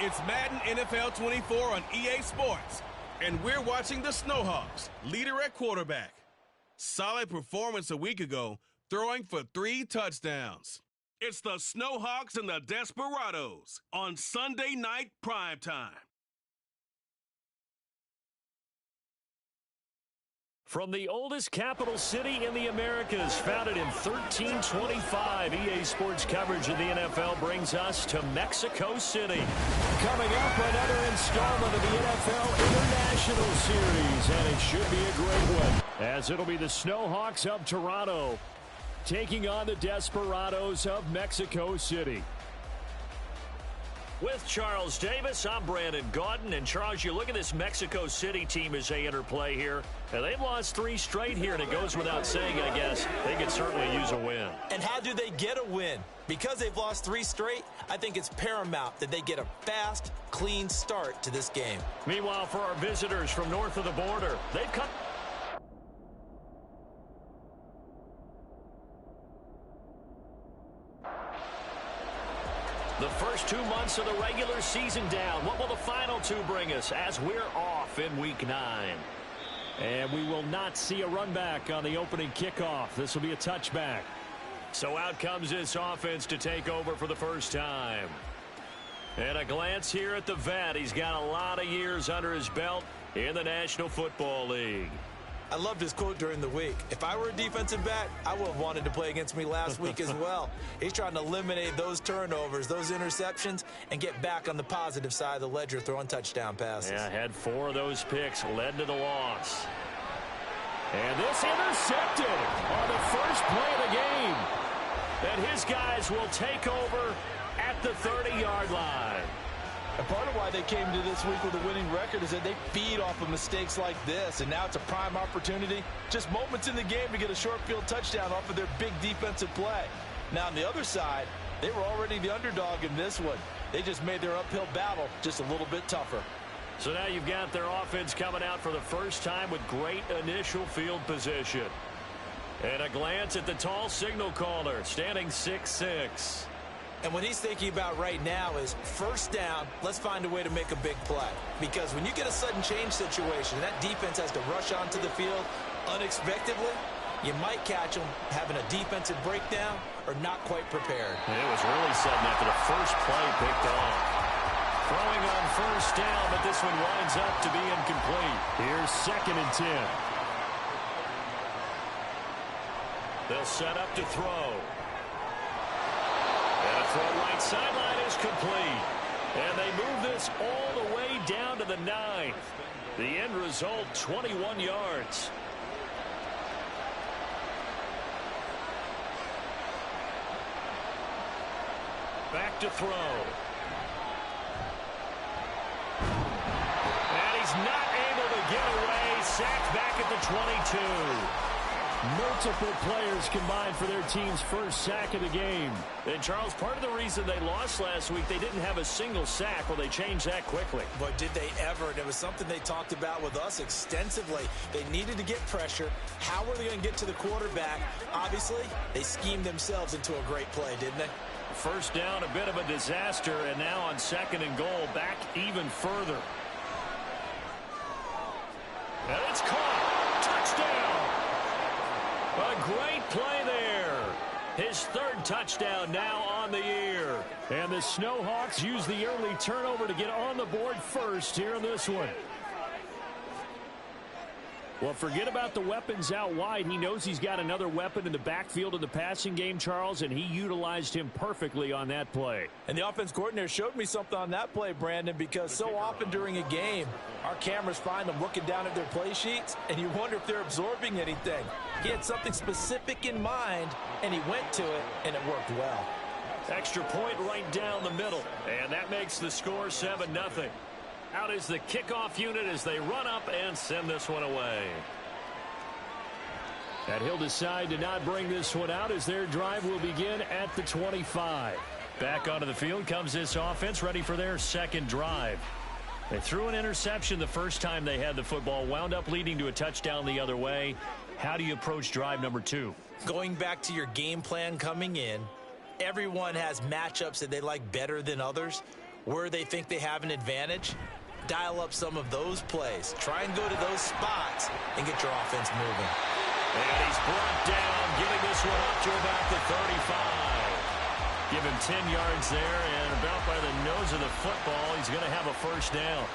It's Madden NFL 24 on EA Sports, and we're watching the Snowhawks, leader at quarterback. Solid performance a week ago, throwing for 3 touchdowns. It's the Snowhawks and the Desperados on Sunday night primetime. From the oldest capital city in the Americas, founded in 1325, EA Sports coverage of the NFL brings us to Mexico City. Coming up, another installment of the NFL International Series, and it should be a great one, as it'll be the Snowhawks of Toronto taking on the Desperados of Mexico City. With Charles Davis, I'm Brandon Gaudin. And Charles, you look at this Mexico City team as they enter play here. And they've lost 3 straight here, and it goes without saying, I guess, they could certainly use a win. And how do they get a win? Because they've lost 3 straight, I think it's paramount that they get a fast, clean start to this game. Meanwhile, for our visitors from north of the border, they've come... The first 2 months of the regular season down. What will the final 2 bring us as we're off in Week 9? And we will not see a run back on the opening kickoff. This will be a touchback. So out comes this offense to take over for the first time. And a glance here at the vet. He's got a lot of years under his belt in the National Football League. I loved his quote during the week. If I were a defensive back, I would have wanted to play against me last week as well. He's trying to eliminate those turnovers, those interceptions, and get back on the positive side of the ledger throwing touchdown passes. Yeah, had 4 of those picks, led to the loss. And this intercepted on the first play of the game. And his guys will take over at the 30-yard line. And part of why they came to this week with a winning record is that they feed off of mistakes like this. And now it's a prime opportunity. Just moments in the game to get a short field touchdown off of their big defensive play. Now on the other side, they were already the underdog in this one. They just made their uphill battle just a little bit tougher. So now you've got their offense coming out for the first time with great initial field position. And a glance at the tall signal caller, standing 6'6". And what he's thinking about right now is first down, let's find a way to make a big play. Because when you get a sudden change situation, that defense has to rush onto the field unexpectedly. You might catch them having a defensive breakdown or not quite prepared. And it was really sudden after the first play picked off. Throwing on first down, but this one winds up to be incomplete. Here's 2nd and 10. They'll set up to throw. And a throw right sideline is complete. And they move this all the way down to the 9. The end result, 21 yards. Back to throw. And he's not able to get away. Sacked back at the 22. Multiple players combined for their team's first sack of the game. And, Charles, part of the reason they lost last week, they didn't have a single sack. Well, they changed that quickly. But did they ever? And it was something they talked about with us extensively. They needed to get pressure. How were they going to get to the quarterback? Obviously, they schemed themselves into a great play, didn't they? First down, a bit of a disaster, and now on 2nd and goal, back even further. And it's caught. Touchdown. A great play there. His 3rd touchdown now on the year. And the Snowhawks use the early turnover to get on the board first here in this one. Well, forget about the weapons out wide. He knows he's got another weapon in the backfield of the passing game, Charles, and he utilized him perfectly on that play. And the offense coordinator showed me something on that play, Brandon, because so often during a game, our cameras find them looking down at their play sheets, and you wonder if they're absorbing anything. He had something specific in mind, and he went to it, and it worked well. Extra point right down the middle, and that makes the score 7-0. Out is the kickoff unit as they run up and send this one away. And he'll decide to not bring this one out as their drive will begin at the 25. Back onto the field comes this offense, ready for their 2nd drive. They threw an interception the first time they had the football, wound up leading to a touchdown the other way. How do you approach drive number 2? Going back to your game plan coming in, everyone has matchups that they like better than others. where they think they have an advantage, dial up some of those plays. Try and go to those spots and get your offense moving. And he's brought down, giving this one up to about the 35. Give him 10 yards there, and about by the nose of the football, he's going to have a first down.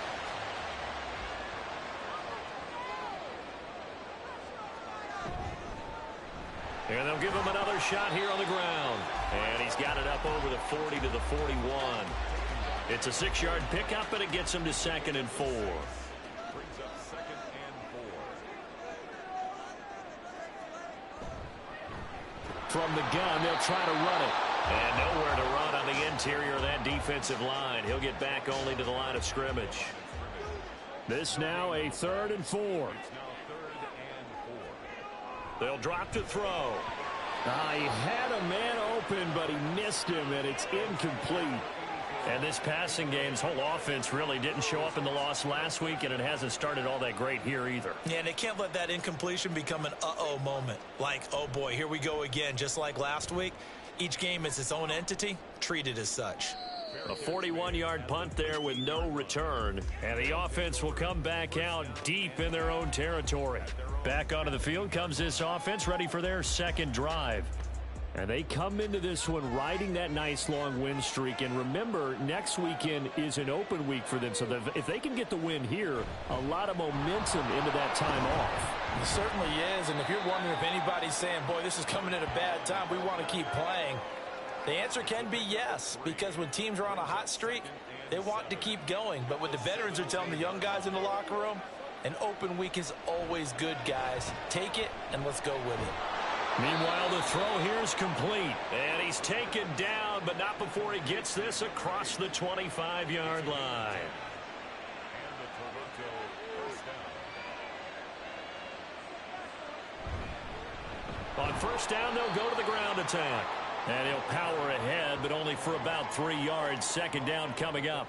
And they'll give him another shot here on the ground. And he's got it up over the 40 to the 41. It's a 6-yard pickup, and it gets him to 2nd and 4. From the gun, they'll try to run it. And nowhere to run on the interior of that defensive line. He'll get back only to the line of scrimmage. This now a 3rd and 4. They'll drop to throw. He had a man open, but he missed him, and it's incomplete. And this passing game's whole offense really didn't show up in the loss last week, and it hasn't started all that great here either. Yeah, and they can't let that incompletion become an uh-oh moment. Like, oh boy, here we go again, just like last week. Each game is its own entity, treated as such. A 41-yard punt there with no return, and the offense will come back out deep in their own territory. Back onto the field comes this offense, ready for their second drive. And they come into this one riding that nice long win streak. And remember, next weekend is an open week for them. So if they can get the win here, a lot of momentum into that time off. It certainly is. And if you're wondering if anybody's saying, boy, this is coming at a bad time, we want to keep playing, the answer can be yes. Because when teams are on a hot streak, they want to keep going. But what the veterans are telling the young guys in the locker room, an open week is always good, guys. Take it, and let's go with it. Meanwhile, the throw here is complete. And he's taken down, but not before he gets this across the 25-yard line. On first down, they'll go to the ground attack. And he'll power ahead, but only for about 3 yards. Second down coming up.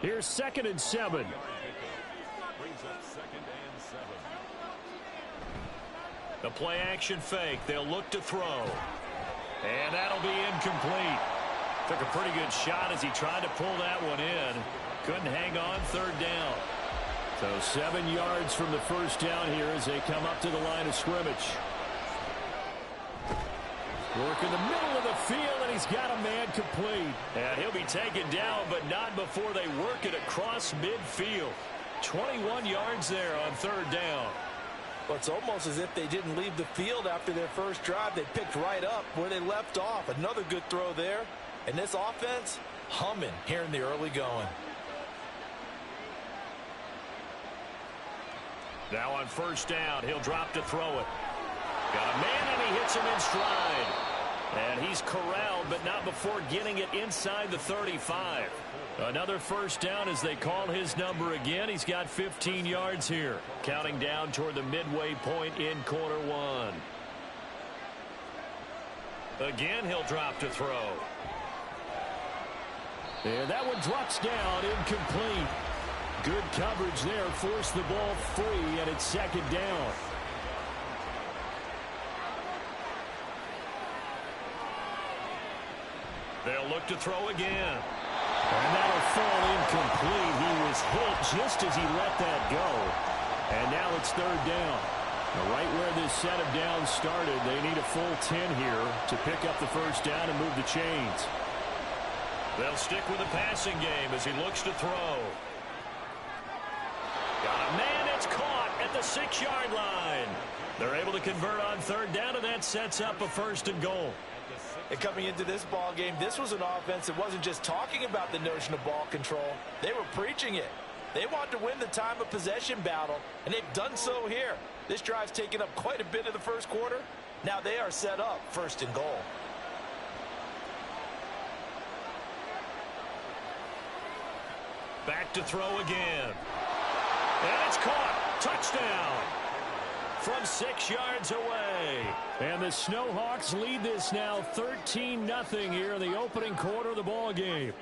Here's 2nd and 7. The play-action fake. They'll look to throw. And that'll be incomplete. Took a pretty good shot as he tried to pull that one in. Couldn't hang on. 3rd down. So 7 yards from the first down here as they come up to the line of scrimmage. Work in the middle of the field, and he's got a man complete. And he'll be taken down, but not before they work it across midfield. 21 yards there on 3rd down. Well, it's almost as if they didn't leave the field after their first drive. They picked right up where they left off. Another good throw there. And this offense, humming here in the early going. Now on first down, he'll drop to throw it. Got a man, and he hits him in stride. And he's corralled, but not before getting it inside the 35. Another first down as they call his number again. He's got 15 yards here. Counting down toward the midway point in quarter one. Again, he'll drop to throw. And that one drops down, incomplete. Good coverage there, forced the ball free, and it's 2nd down. They'll look to throw again. And that'll fall incomplete. He was hit just as he let that go. And now it's 3rd down. Now right where this set of downs started, they need a full 10 here to pick up the first down and move the chains. They'll stick with the passing game as he looks to throw. Got a man, it's caught at the 6-yard line. They're able to convert on 3rd down, and that sets up a 1st and goal. And coming into this ball game, this was an offense that wasn't just talking about the notion of ball control. They were preaching it. They want to win the time of possession battle, and they've done so here. This drive's taken up quite a bit of the first quarter. Now they are set up 1st and goal. Back to throw again. And it's caught. Touchdown. From 6 yards away. And the Snowhawks lead this now 13-0 here in the opening quarter of the ball game.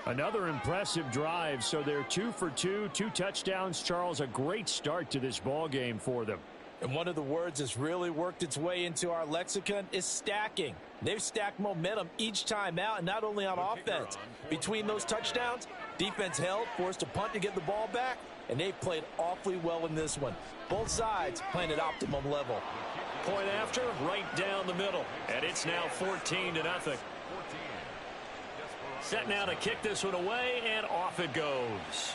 Another impressive drive, so they're 2 for 2, 2 touchdowns. Charles, a great start to this ball game for them. And one of the words that's really worked its way into our lexicon is stacking. They've stacked momentum each time out, and not only on offense. Between those touchdowns, defense held, forced a punt to get the ball back, and they've played awfully well in this one. Both sides playing at optimum level. Point after, right down the middle. And it's now 14-0. Set now to kick this one away, and off it goes.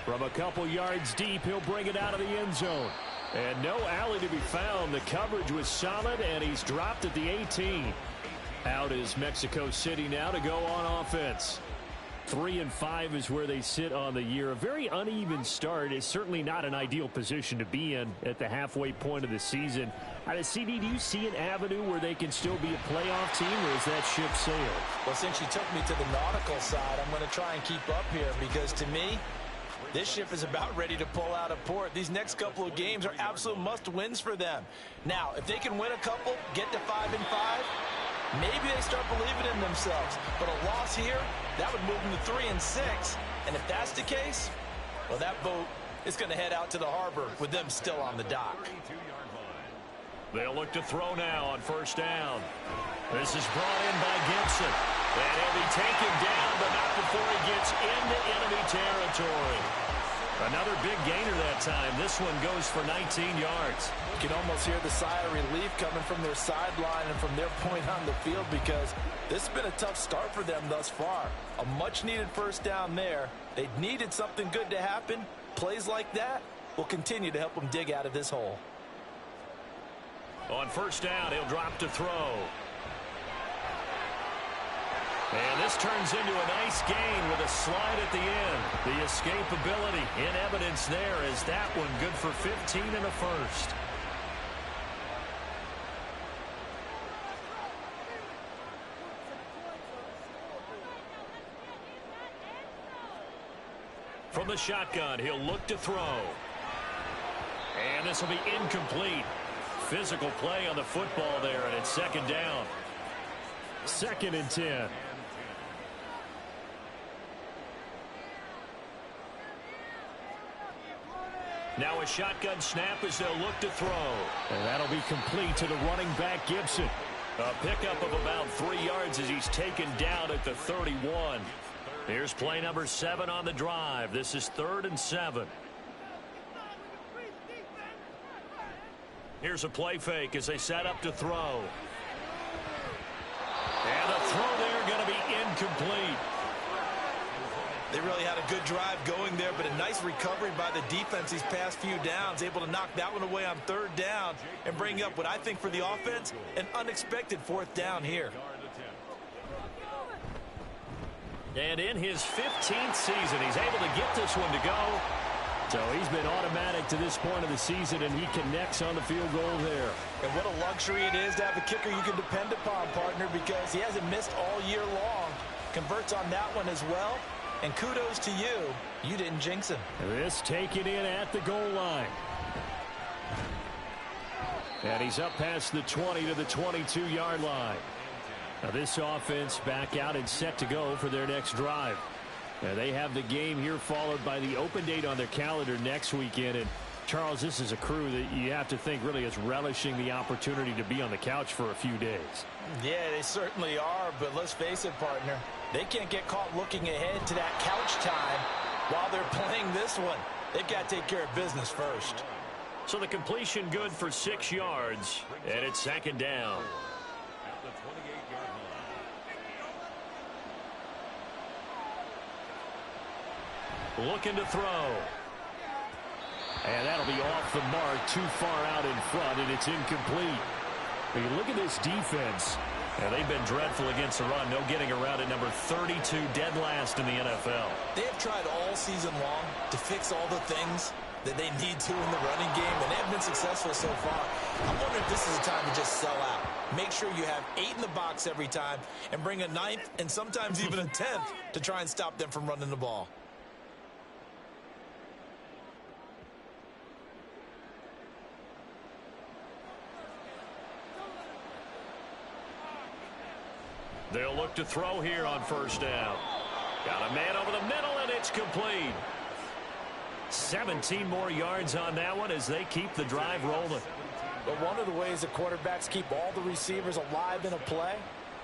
From a couple yards deep, he'll bring it out of the end zone. And no alley to be found. The coverage was solid, and he's dropped at the 18. Out is Mexico City now to go on offense. 3-5 is where they sit on the year. A very uneven start. Is certainly not an ideal position to be in at the halfway point of the season. CD, do you see an avenue where they can still be a playoff team, or is that ship sailed? Well, since you took me to the nautical side, I'm going to try and keep up here, because to me, this ship is about ready to pull out of port. These next couple of games are absolute must-wins for them. Now, if they can win a couple, get to 5-5, maybe they start believing in themselves. But a loss here, that would move them to 3-6. And if that's the case, well, that boat is going to head out to the harbor with them still on the dock. They'll look to throw now on first down. This is brought in by Gibson. And he'll be taken down, but not before he gets into enemy territory. Another big gainer that time. This one goes for 19 yards. You can almost hear the sigh of relief coming from their sideline and from their point on the field, because this has been a tough start for them thus far. A much-needed first down there. They needed something good to happen. Plays like that will continue to help them dig out of this hole. On first down, he'll drop to throw. And this turns into a nice gain with a slide at the end. The escapability in evidence there is that one good for 15 and a first. From the shotgun, he'll look to throw. And this will be incomplete. Physical play on the football there, and it's second down. 2nd and 10. Now a shotgun snap as they'll look to throw. And that'll be complete to the running back, Gibson. A pickup of about 3 yards as he's taken down at the 31. Here's play number 7 on the drive. This is 3rd and 7. Here's a play fake as they set up to throw. And the throw there going to be incomplete. They really had a good drive going there, but a nice recovery by the defense these past few downs, able to knock that one away on 3rd down and bring up what I think for the offense, an unexpected 4th down here. And in his 15th season, he's able to get this one to go. So he's been automatic to this point of the season, and he connects on the field goal there. And what a luxury it is to have a kicker you can depend upon, partner, because he hasn't missed all year long. Converts on that one as well. And kudos to you. You didn't jinx him. This taken in at the goal line. And he's up past the 20 to the 22-yard line. Now this offense back out and set to go for their next drive. Now they have the game here followed by the open date on their calendar next weekend. And Charles, this is a crew that you have to think really is relishing the opportunity to be on the couch for a few days. Yeah, they certainly are, but let's face it, partner. They can't get caught looking ahead to that couch time while they're playing this one. They've got to take care of business first. So the completion good for 6 yards, and it's 2nd down. Looking to throw. And that'll be off the mark, too far out in front, and it's incomplete. When you look at this defense, and they've been dreadful against the run. No getting around at number 32, dead last in the NFL. They have tried all season long to fix all the things that they need to in the running game, and they have been successful so far. I'm wondering if this is a time to just sell out. Make sure you have 8 in the box every time and bring a 9th and sometimes even a 10th to try and stop them from running the ball. They'll look to throw here on first down. Got a man over the middle, and it's complete. 17 more yards on that one as they keep the drive rolling. But one of the ways the quarterbacks keep all the receivers alive in a play,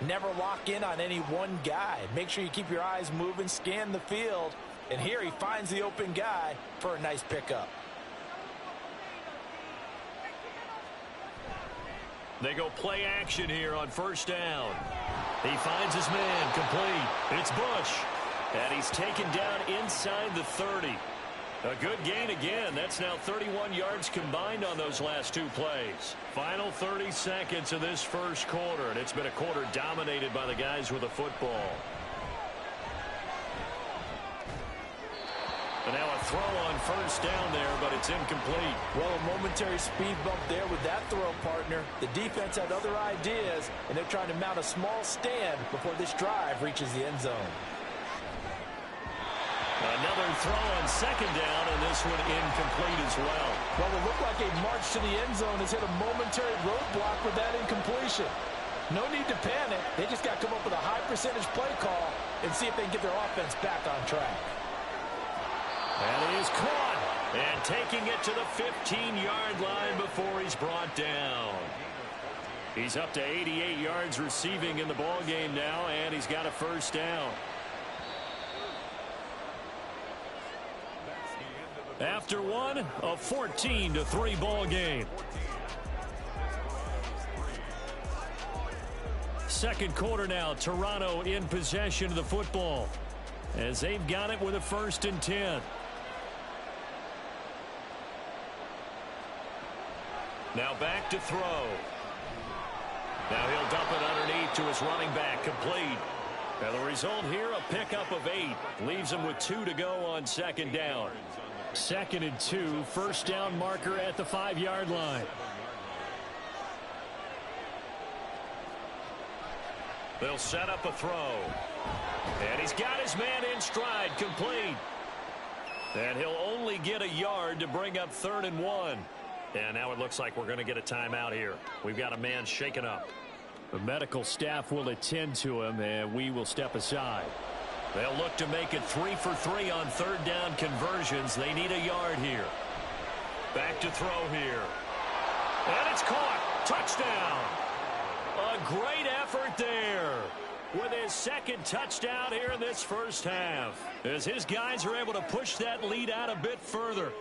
never lock in on any one guy. Make sure you keep your eyes moving, scan the field, and here he finds the open guy for a nice pickup. They go play action here on first down. He finds his man, complete. It's Bush. And he's taken down inside the 30. A good gain again. That's now 31 yards combined on those last two plays. Final 30 seconds of this first quarter, and it's been a quarter dominated by the guys with the football. And now a throw on first down there, but it's incomplete. Well, a momentary speed bump there with that throw, partner. The defense had other ideas, and they're trying to mount a small stand before this drive reaches the end zone. Another throw on second down, and this one incomplete as well. Well, it looked like a march to the end zone has hit a momentary roadblock with that incompletion. No need to panic. They just got to come up with a high percentage play call and see if they can get their offense back on track. And he is caught. And taking it to the 15-yard line before he's brought down. He's up to 88 yards receiving in the ball game now, and he's got a first down. After one, a 14-3 ball game. Second quarter now, Toronto in possession of the football as they've got it with a 1st and 10. Now back to throw. Now he'll dump it underneath to his running back, complete. And the result here, a pickup of 8. Leaves him with 2 to go on second down. 2nd and 2, first down marker at the 5-yard line. They'll set up a throw. And he's got his man in stride, complete. And he'll only get a yard to bring up 3rd and 1. And now it looks like we're going to get a timeout here. We've got a man shaken up. The medical staff will attend to him, and we will step aside. They'll look to make it 3 for 3 on 3rd down conversions. They need a yard here. Back to throw here. And it's caught. Touchdown. A great effort there with his 2nd touchdown here in this first half, as his guys are able to push that lead out a bit further.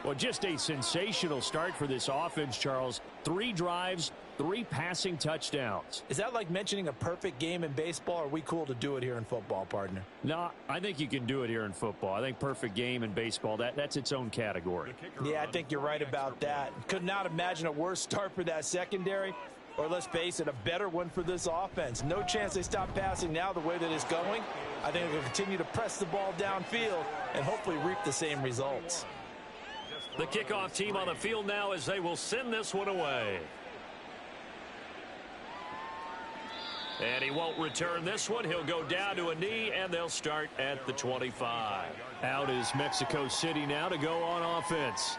Well, just a sensational start for this offense, Charles. 3 drives, 3 passing touchdowns. Is that like mentioning a perfect game in baseball, or are we cool to do it here in football, partner? No, I think you can do it here in football. I think perfect game in baseball, that's its own category. Yeah, I think you're right about that. Could not imagine a worse start for that secondary, or let's face it, a better one for this offense. No chance they stop passing now the way that it's going. I think they'll continue to press the ball downfield and hopefully reap the same results. The kickoff team on the field now as they will send this one away. And he won't return this one. He'll go down to a knee, and they'll start at the 25. Out is Mexico City now to go on offense.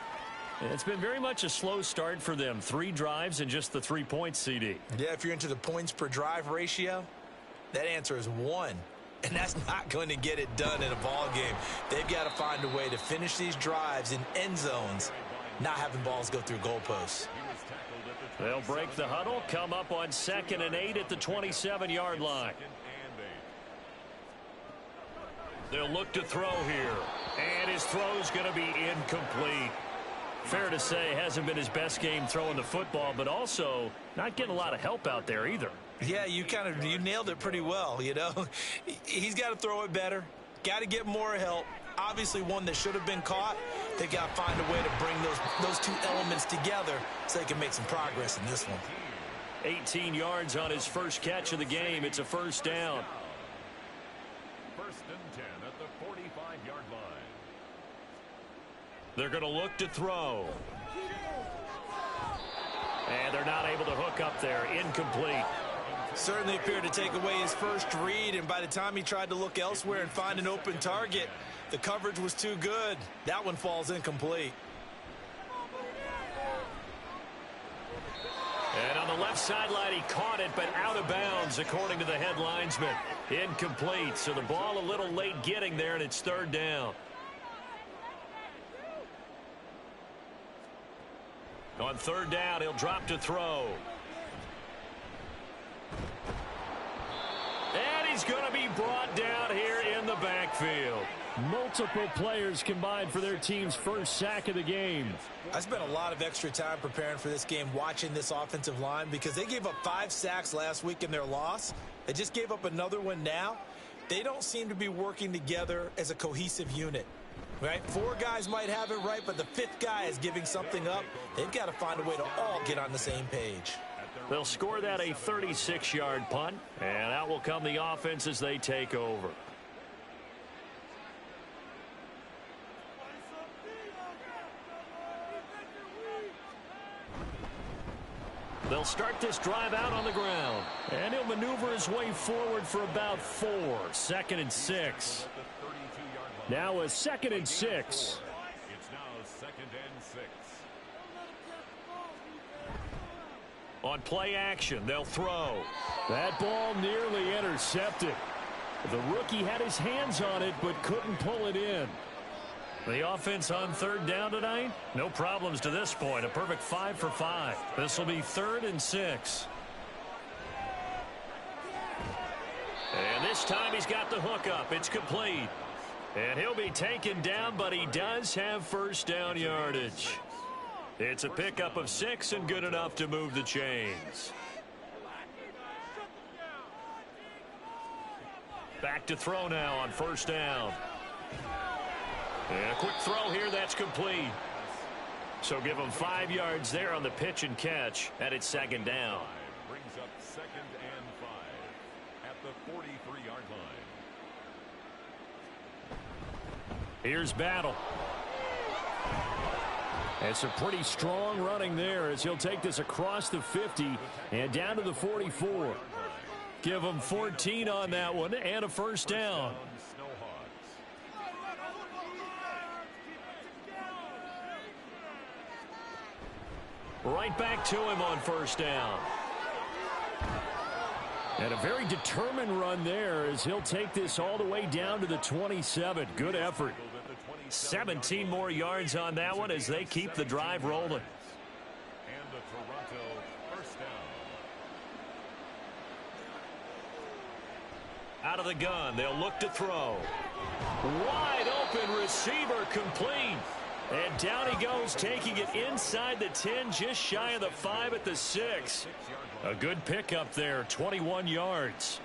And it's been very much a slow start for them. 3 drives and just the 3 points, CD. Yeah, if you're into the points per drive ratio, that answer is 1. And that's not going to get it done in a ball game. They've got to find a way to finish these drives in end zones, not having balls go through goalposts. They'll break the huddle, come up on 2nd and 8 at the 27-yard line. They'll look to throw here. And his throw's going to be incomplete. Fair to say, hasn't been his best game throwing the football, but also not getting a lot of help out there either. Yeah, you nailed it pretty well, you know. He's got to throw it better, got to get more help. Obviously one that should have been caught. They got to find a way to bring those 2 elements together so they can make some progress in this one. 18 yards on his first catch of the game. It's a first down. 1st and 10 at the 45-yard line. They're going to look to throw. And they're not able to hook up there. Incomplete. Certainly appeared to take away his first read, and by the time he tried to look elsewhere and find an open target, the coverage was too good. That one falls incomplete. And on the left sideline, he caught it, but out of bounds, according to the head linesman. Incomplete, so the ball a little late getting there, and it's 3rd down. On third down, he'll drop to throw. And he's going to be brought down here in the backfield. Multiple players combined for their team's first sack of the game. I spent a lot of extra time preparing for this game watching this offensive line because they gave up 5 sacks last week in their loss. They just gave up another one now. They don't seem to be working together as a cohesive unit. Right? 4 guys might have it right, but the 5th guy is giving something up. They've got to find a way to all get on the same page. They'll score that a 36-yard punt, and out will come the offense as they take over. They'll start this drive out on the ground, and he'll maneuver his way forward for about 4. 2nd and 6. Now a 2nd and 6. It's now 2nd and 6. On play action, they'll throw. That ball nearly intercepted. The rookie had his hands on it but couldn't pull it in. The offense on third down tonight, no problems to this point. A perfect 5 for 5. This will be 3rd and 6. And this time he's got the hook up. It's complete. And he'll be taken down, but he does have first down yardage. It's a pickup of 6 and good enough to move the chains. Back to throw now on first down. And a quick throw here, that's complete. So give him 5 yards there on the pitch and catch, and it's 2nd down. Brings up 2nd and 5 at the 43-yard line. Here's Battle. It's a pretty strong running there as he'll take this across the 50 and down to the 44. Give him 14 on that one and a first down. Right back to him on first down. And a very determined run there as he'll take this all the way down to the 27. Good effort. 17 more yards on that one as they keep the drive rolling. And the Toronto first down. Out of the gun, they'll look to throw. Wide open receiver complete. And down he goes, taking it inside the 10, just shy of the 5 at the 6. A good pickup there, 21 yards.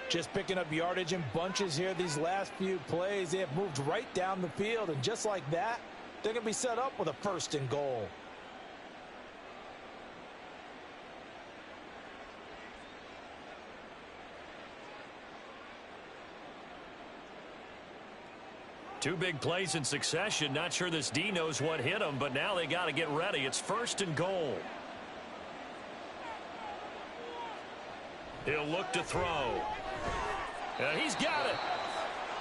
Just picking up yardage in bunches here these last few plays. They have moved right down the field, and just like that, they're going to be set up with a 1st and goal. Two big plays in succession. Not sure this D knows what hit him, but now they got to get ready. It's 1st and goal. He'll look to throw. And he's got it.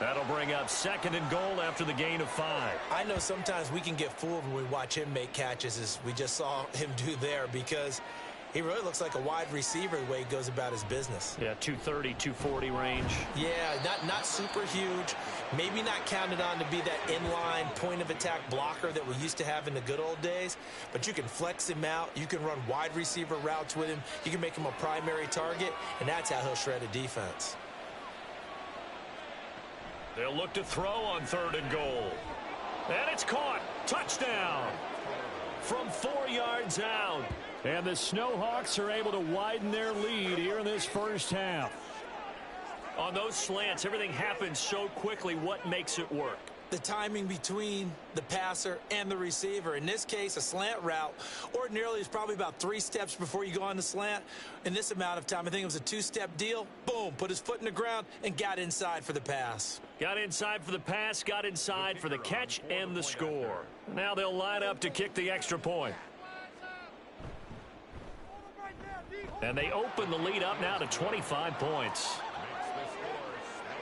That'll bring up 2nd and goal after the gain of 5. I know sometimes we can get fooled when we watch him make catches, as we just saw him do there, because he really looks like a wide receiver the way he goes about his business. Yeah, 230, 240 range. Yeah, not super huge. Maybe not counted on to be that inline point-of-attack blocker that we used to have in the good old days. But you can flex him out. You can run wide receiver routes with him. You can make him a primary target, and that's how he'll shred a defense. They'll look to throw on 3rd and goal. And it's caught. Touchdown. From 4 yards out. And the Snowhawks are able to widen their lead here in this first half. On those slants, everything happens so quickly. What makes it work? The timing between the passer and the receiver. In this case, a slant route ordinarily is probably about 3 steps before you go on the slant. In this amount of time, I think it was a 2-step deal. Boom, put his foot in the ground and got inside for the pass. Got inside for the pass, got inside for the catch and the score. Now they'll line up to kick the extra point. And they open the lead up now to 25 points.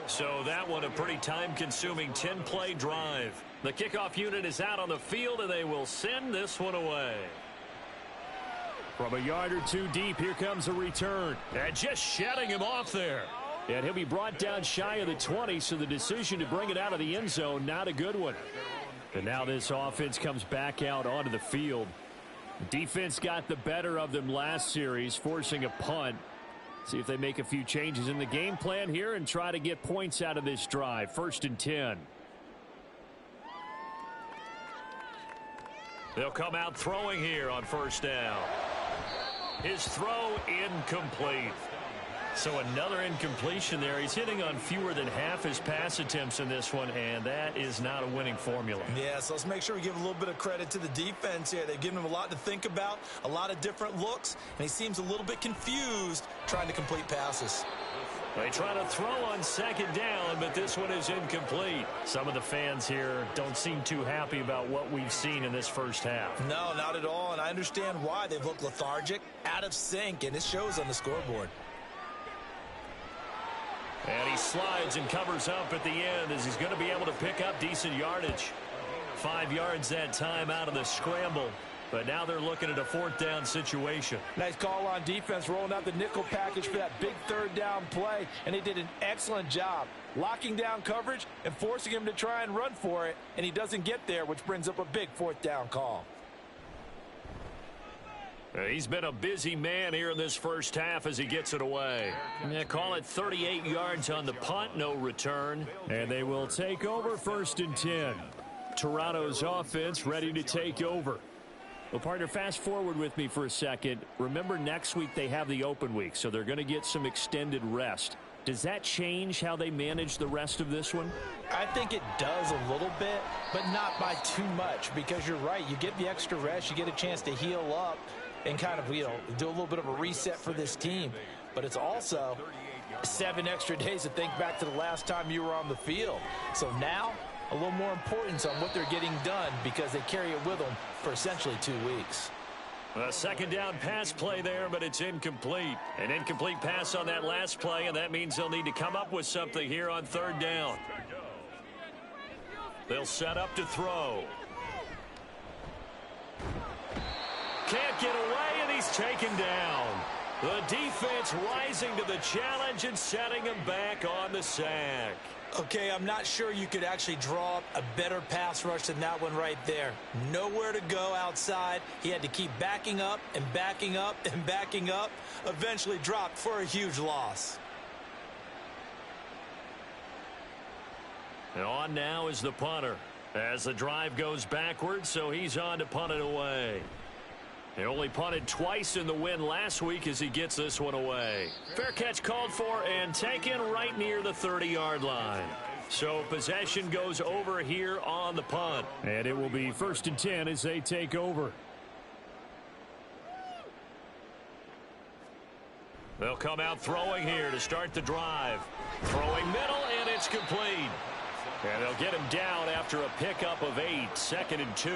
So that one a pretty time-consuming 10-play drive. The kickoff unit is out on the field, and they will send this one away. From a yard or 2 deep, here comes a return. And just shedding him off there. And he'll be brought down shy of the 20, so the decision to bring it out of the end zone, not a good one. And now this offense comes back out onto the field. Defense got the better of them last series, forcing a punt. See if they make a few changes in the game plan here and try to get points out of this drive. 1st and 10. They'll come out throwing here on 1st down. His throw incomplete. So another incompletion there. He's hitting on fewer than half his pass attempts in this one, and that is not a winning formula. Yeah, so let's make sure we give a little bit of credit to the defense here. They've given him a lot to think about, a lot of different looks, and he seems a little bit confused trying to complete passes. They try to throw on 2nd down, but this one is incomplete. Some of the fans here don't seem too happy about what we've seen in this first half. No, not at all, and I understand why. They've looked lethargic, out of sync, and it shows on the scoreboard. And he slides and covers up at the end as he's going to be able to pick up decent yardage. 5 yards that time out of the scramble. But now they're looking at a 4th down situation. Nice call on defense, rolling out the nickel package for that big 3rd down play. And he did an excellent job locking down coverage and forcing him to try and run for it. And he doesn't get there, which brings up a big 4th down call. He's been a busy man here in this first half as he gets it away. Yeah, call it 38 yards on the punt, no return. And they will take over 1st and 10. Toronto's offense ready to take over. Well, partner, fast forward with me for a second. Remember, next week they have the open week, so they're going to get some extended rest. Does that change how they manage the rest of this one? I think it does a little bit, but not by too much, because you're right. You get the extra rest, you get a chance to heal up and kind of, do a little bit of a reset for this team. But it's also 7 extra days to think back to the last time you were on the field. So now, a little more importance on what they're getting done because they carry it with them for essentially 2 weeks. A 2nd down pass play there, but it's incomplete. An incomplete pass on that last play, and that means they'll need to come up with something here on 3rd down. They'll set up to throw. Can't get away, and he's taken down. The defense rising to the challenge and setting him back on the sack. Okay, I'm not sure you could actually draw up a better pass rush than that one right there. Nowhere to go outside. He had to keep backing up and backing up and backing up. Eventually dropped for a huge loss. And on now is the punter as the drive goes backwards, so he's on to punt it away. He only punted twice in the win last week as he gets this one away. Fair catch called for and taken right near the 30-yard line. So possession goes over here on the punt. And it will be 1st and 10 as they take over. They'll come out throwing here to start the drive. Throwing middle, and it's complete. And they'll get him down after a pickup of 8. 2nd and 2.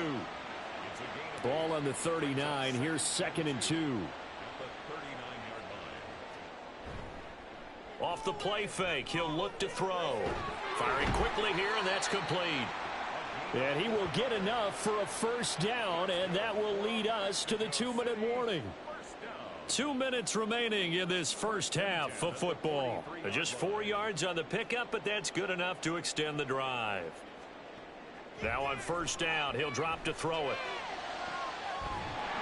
Ball on the 39. Here's 2nd and 2. Off the play fake. He'll look to throw. Firing quickly here, and that's complete. And he will get enough for a 1st down, and that will lead us to the 2-minute warning. 2 minutes remaining in this first half of football. Just 4 yards on the pickup, but that's good enough to extend the drive. Now on 1st down, he'll drop to throw it.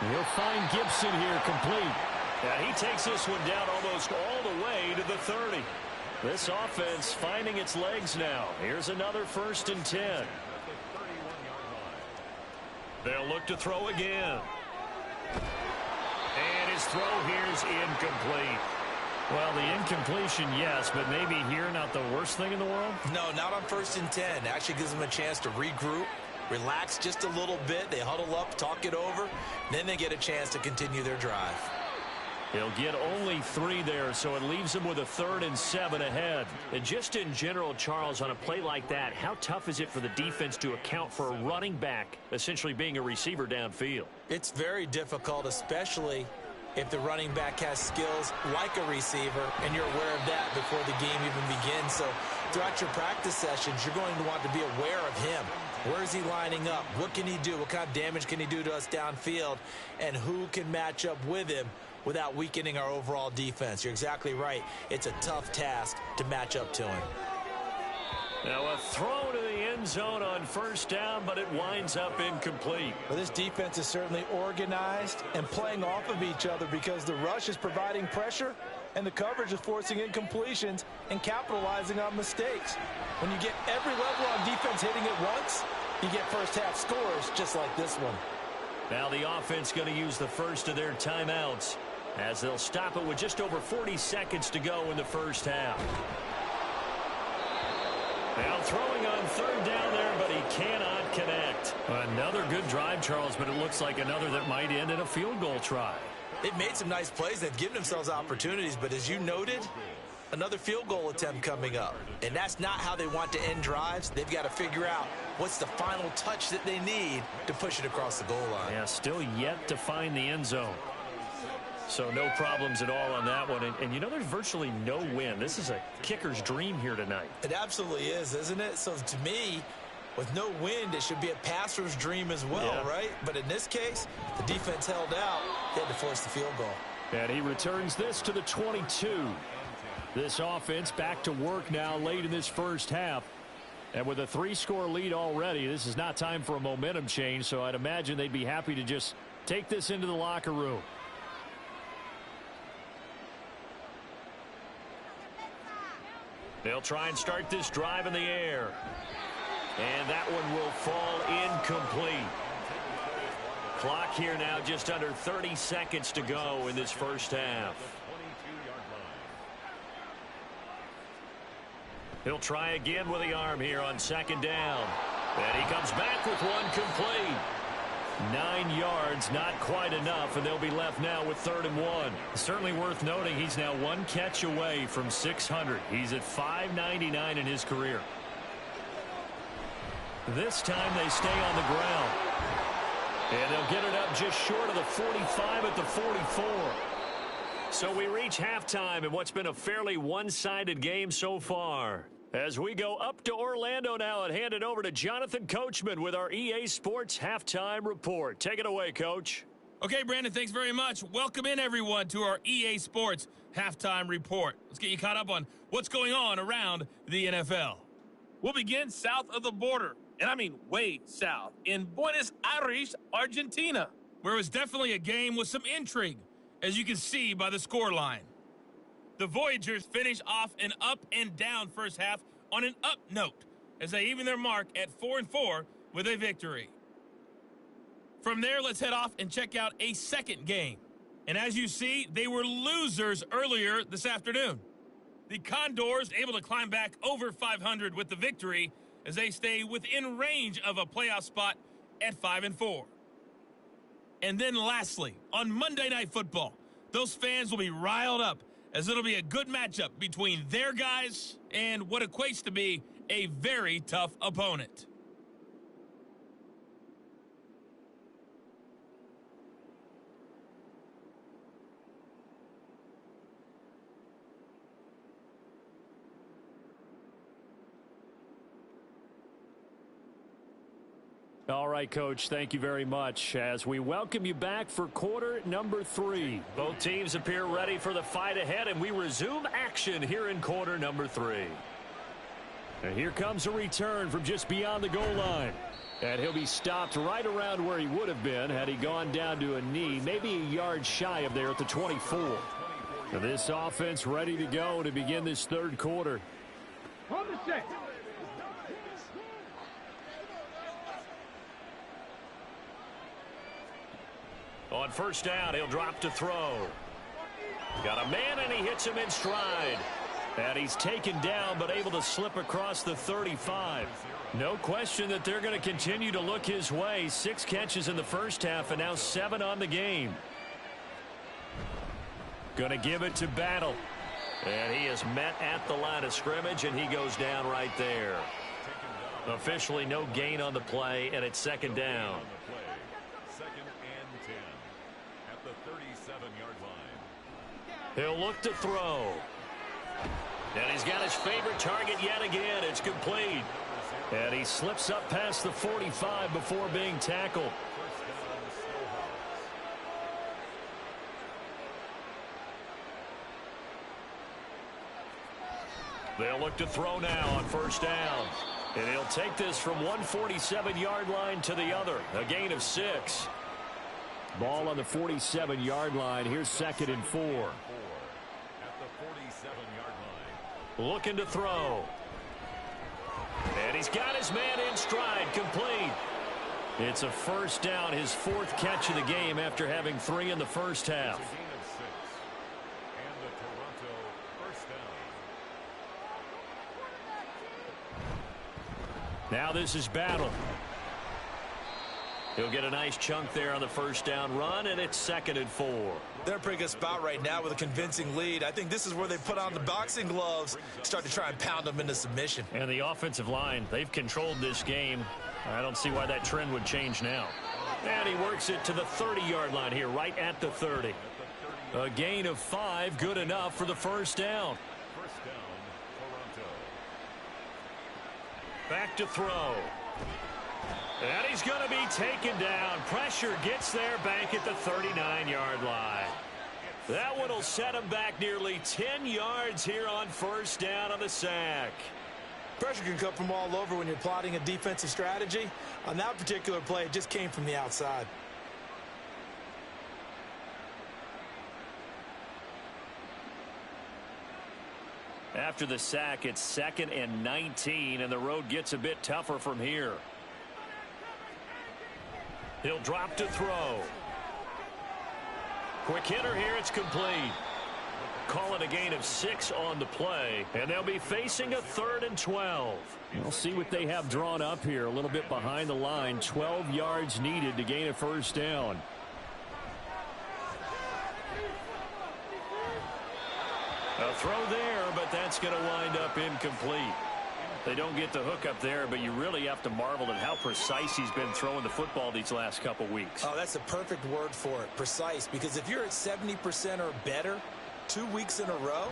He'll find Gibson here complete. And he takes this one down almost all the way to the 30. This offense finding its legs now. Here's another 1st and 10. They'll look to throw again. And his throw here's incomplete. Well, the incompletion, yes, but maybe here not the worst thing in the world? No, not on 1st and 10. Actually gives them a chance to regroup, relax just a little bit. They huddle up, talk it over. Then they get a chance to continue their drive. He'll get only 3 there, so it leaves him with a 3rd and 7 ahead. And just in general, Charles, on a play like that, how tough is it for the defense to account for a running back essentially being a receiver downfield? It's very difficult, especially if the running back has skills like a receiver, and you're aware of that before the game even begins. So throughout your practice sessions, you're going to want to be aware of him. Where is he lining up? What can he do? What kind of damage can he do to us downfield? And who can match up with him without weakening our overall defense? You're exactly right. It's a tough task to match up to him. Now a throw to the end zone on first down, but it winds up incomplete. Well, this defense is certainly organized and playing off of each other because the rush is providing pressure and the coverage is forcing incompletions and capitalizing on mistakes. When you get every level on defense hitting it once, you get first half scores just like this one. Now the offense going to use the first of their timeouts as they'll stop it with just over 40 seconds to go in the first half. Now throwing on third down there, but he cannot connect. Another good drive, Charles, but it looks like another that might end in a field goal try. They've made some nice plays. They've given themselves opportunities, but as you noted, another field goal attempt coming up. And that's not how they want to end drives. They've got to figure out what's the final touch that they need to push it across the goal line. Yeah, still yet to find the end zone. So no problems at all on that one. And you know, there's virtually no win. This is a kicker's dream here tonight. It absolutely is, isn't it? So to me, with no wind, it should be a passer's dream as well, right? But in this case, the defense held out. They had to force the field goal. And he returns this to the 22. This offense back to work now late in this first half. And with a 3-score lead already, this is not time for a momentum change, so I'd imagine they'd be happy to just take this into the locker room. They'll try and start this drive in the air. And that one will fall incomplete. Clock here now just under 30 seconds to go in this first half. He'll try again with the arm here on second down. And he comes back with one complete. 9 yards, not quite enough, and they'll be left now with 3rd and 1. Certainly worth noting he's now one catch away from 600. He's at 599 in his career. This time they stay on the ground. And they'll get it up just short of the 45 at the 44. So we reach halftime in what's been a fairly one-sided game so far. As we go up to Orlando now and hand it over to Jonathan Coachman with our EA Sports Halftime Report. Take it away, Coach. Okay, Brandon, thanks very much. Welcome in, everyone, to our EA Sports Halftime Report. Let's get you caught up on what's going on around the NFL. We'll begin south of the border, and I mean way south, in Buenos Aires, Argentina, where it was definitely a game with some intrigue, as you can see by the scoreline. The Voyagers finish off an up and down first half on an up note as they even their mark at 4-4 with a victory. From there, let's head off and check out a second game. And as you see, they were losers earlier this afternoon. The Condors able to climb back over 500 with the victory as they stay within range of a playoff spot at 5-4. And then lastly, on Monday Night Football, those fans will be riled up as it'll be a good matchup between their guys and what equates to be a very tough opponent. All right, Coach, thank you very much as we welcome you back for quarter number 3. Both teams appear ready for the fight ahead, and we resume action here in quarter number 3. And here comes a return from just beyond the goal line. And he'll be stopped right around where he would have been had he gone down to a knee, maybe a yard shy of there at the 24. And this offense ready to go to begin this third quarter. On the set. On first down, he'll drop to throw. Got a man, and he hits him in stride. And he's taken down, but able to slip across the 35. No question that they're going to continue to look his way. 6 catches in the first half, and now 7 on the game. Going to give it to Battle. And he is met at the line of scrimmage, and he goes down right there. Officially no gain on the play, and it's second down. He'll look to throw. And he's got his favorite target yet again. It's complete. And he slips up past the 45 before being tackled. They'll look to throw now on first down. And he'll take this from one 47-yard line to the other. A gain of 6. Ball on the 47-yard line. Here's 2nd and 4. At the 47-yard line. Looking to throw. And he's got his man in stride, complete. It's a first down, his 4th catch of the game after having 3 in the first half. It's a gain of 6. And the Toronto first down. Now this is Battle. He'll get a nice chunk there on the first down run, and it's 2nd and 4. They're in a pretty good spot right now with a convincing lead. I think this is where they put on the boxing gloves, start to try and pound them into submission. And the offensive line, they've controlled this game. I don't see why that trend would change now. And he works it to the 30-yard line here, right at the 30. A gain of 5, good enough for the first down. First down, Toronto. Back to throw. And he's going to be taken down. Pressure gets there back at the 39-yard line. That one will set him back nearly 10 yards here on first down on the sack. Pressure can come from all over when you're plotting a defensive strategy. On that particular play, it just came from the outside. After the sack, it's 2nd and 19, and the road gets a bit tougher from here. He'll drop to throw. Quick hitter here, it's complete. Call it a gain of 6 on the play, and they'll be facing a 3rd and 12. We'll see what they have drawn up here. A little bit behind the line. 12 yards needed to gain a first down. A throw there, but that's going to wind up incomplete. They don't get the hook up there, but you really have to marvel at how precise he's been throwing the football these last couple weeks. Oh, that's the perfect word for it, precise, because if you're at 70% or better 2 weeks in a row,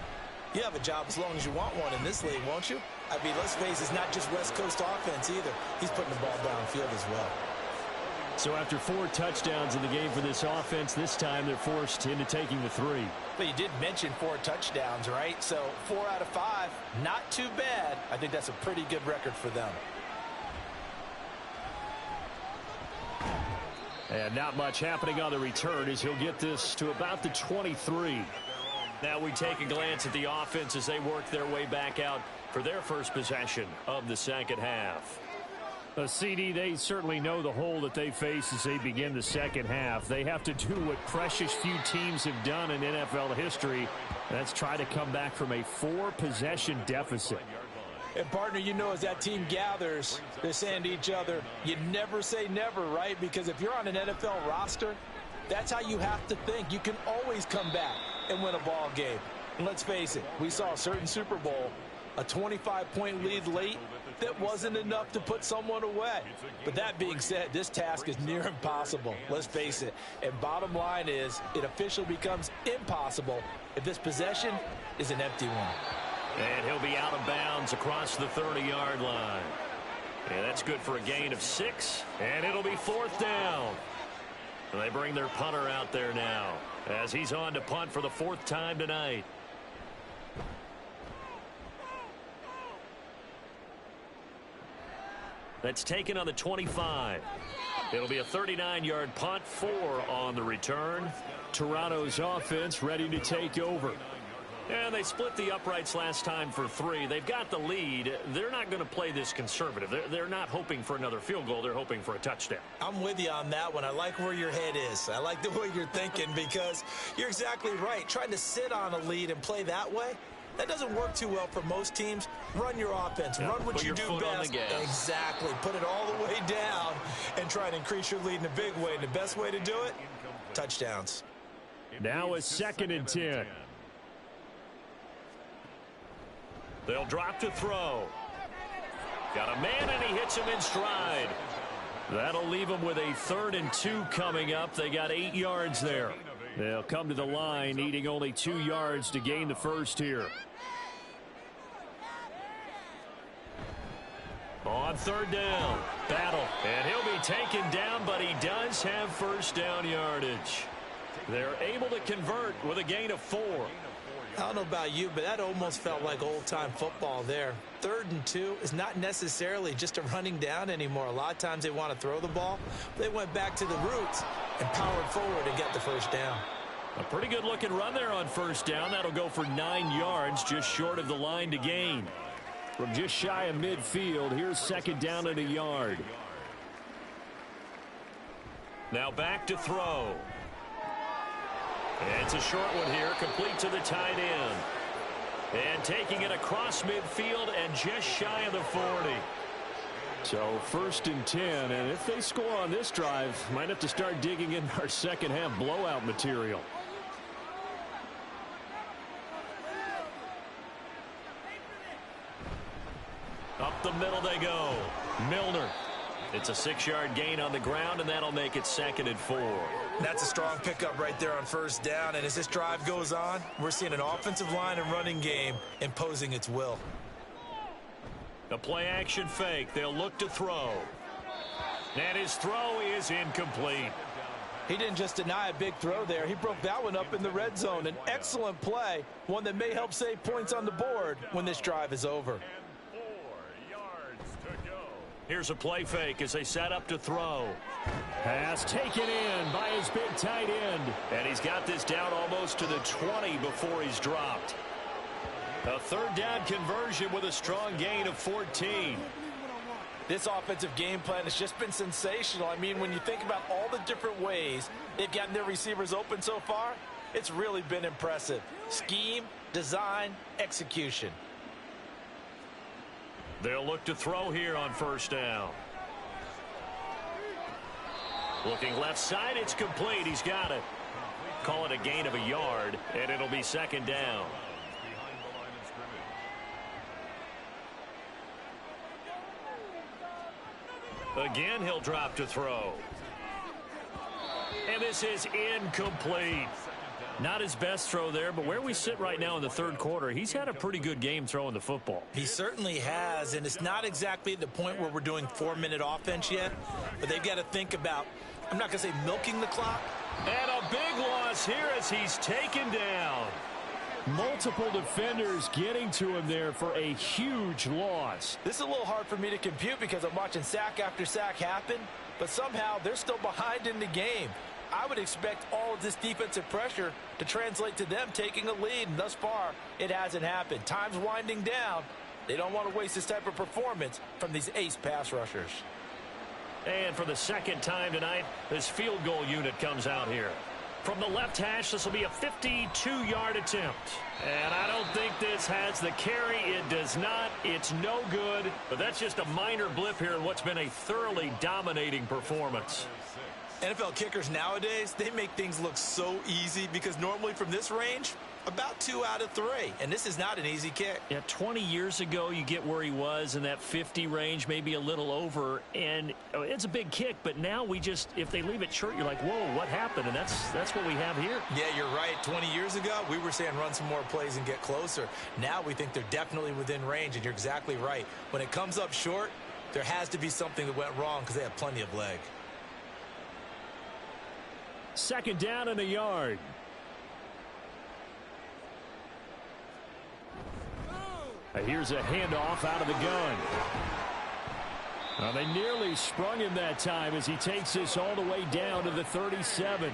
you have a job as long as you want one in this league, won't you? I mean, let's face it, it's not just West Coast offense either. He's putting the ball downfield as well. So after 4 touchdowns in the game for this offense, this time they're forced into taking the 3. But you did mention 4 touchdowns, right? So 4 out of 5, not too bad. I think that's a pretty good record for them. And not much happening on the return as he'll get this to about the 23. Now we take a glance at the offense as they work their way back out for their first possession of the second half. CD, they certainly know the hole that they face as they begin the second half. They have to do what precious few teams have done in NFL history. That's try to come back from a 4-possession deficit. And, partner, you know, as that team gathers, they're saying to each other, you never say never, right? Because if you're on an NFL roster, that's how you have to think. You can always come back and win a ball game. And let's face it, we saw a certain Super Bowl, a 25-point lead late, that wasn't enough to put someone away. But that being said, this task is near impossible. Let's face it. And bottom line is, it officially becomes impossible if this possession is an empty one. And he'll be out of bounds across the 30-yard line. And that's good for a gain of 6. And it'll be 4th down. And they bring their punter out there now as he's on to punt for the 4th time tonight. That's taken on the 25. It'll be a 39-yard punt, 4 on the return. Toronto's offense ready to take over. And they split the uprights last time for 3. They've got the lead. They're not going to play this conservative. They're not hoping for another field goal. They're hoping for a touchdown. I'm with you on that one. I like where your head is. I like the way you're thinking because you're exactly right. Trying to sit on a lead and play that way, that doesn't work too well for most teams. Run your offense. Run what you do best. Exactly. Put it all the way down and try and increase your lead in a big way. And the best way to do it, touchdowns. Now a 2nd and 10. They'll drop to throw. Got a man, and he hits him in stride. That'll leave him with a 3rd and 2 coming up. They got 8 yards there. They'll come to the line, needing only 2 yards to gain the first here. On 3rd down, Battle. And he'll be taken down, but he does have first down yardage. They're able to convert with a gain of 4. I don't know about you, but that almost felt like old-time football there. 3rd and 2 is not necessarily just a running down anymore. A lot of times they want to throw the ball. They went back to the roots and powered forward and get the first down. A pretty good-looking run there on first down. That'll go for 9 yards, just short of the line to gain. From just shy of midfield, here's 2nd down and a yard. Now back to throw. It's a short one here, complete to the tight end. And taking it across midfield and just shy of the 40. So 1st and 10, and if they score on this drive, might have to start digging in our second half blowout material. Up the middle they go. Milner. It's a 6-yard gain on the ground, and that'll make it 2nd and 4. That's a strong pickup right there on first down, and as this drive goes on, we're seeing an offensive line and running game imposing its will. The play-action fake. They'll look to throw. And his throw is incomplete. He didn't just deny a big throw there. He broke that one up in the red zone. An excellent play, one that may help save points on the board when this drive is over. Here's a play fake as they set up to throw. Pass taken in by his big tight end. And he's got this down almost to the 20 before he's dropped. A 3rd down conversion with a strong gain of 14. This offensive game plan has just been sensational. I mean, when you think about all the different ways they've gotten their receivers open so far, it's really been impressive. Scheme, design, execution. They'll look to throw here on first down. Looking left side, it's complete. He's got it. Call it a gain of a yard, and it'll be 2nd down. Again, he'll drop to throw. And this is incomplete. Not his best throw there, but where we sit right now in the 3rd quarter, he's had a pretty good game throwing the football. He certainly has, and it's not exactly the point where we're doing 4-minute offense yet, but they've got to think about, I'm not going to say milking the clock. And a big loss here as he's taken down. Multiple defenders getting to him there for a huge loss. This is a little hard for me to compute because I'm watching sack after sack happen, but somehow they're still behind in the game. I would expect all of this defensive pressure to translate to them taking a lead, and thus far, it hasn't happened. Time's winding down. They don't want to waste this type of performance from these ace pass rushers. And for the 2nd time tonight, this field goal unit comes out here. From the left hash, this will be a 52-yard attempt. And I don't think this has the carry. It does not. It's no good. But that's just a minor blip here in what's been a thoroughly dominating performance. NFL kickers nowadays, they make things look so easy because normally from this range, about 2 out of 3. And this is not an easy kick. Yeah, 20 years ago, you get where he was in that 50 range, maybe a little over. And it's a big kick, but now we just, if they leave it short, you're like, whoa, what happened? And that's what we have here. Yeah, you're right. 20 years ago, we were saying run some more plays and get closer. Now we think they're definitely within range, and you're exactly right. When it comes up short, there has to be something that went wrong because they have plenty of leg. 2nd down and a yard. Here's a handoff out of the gun. Well, they nearly sprung him that time as he takes this all the way down to the 37. 1st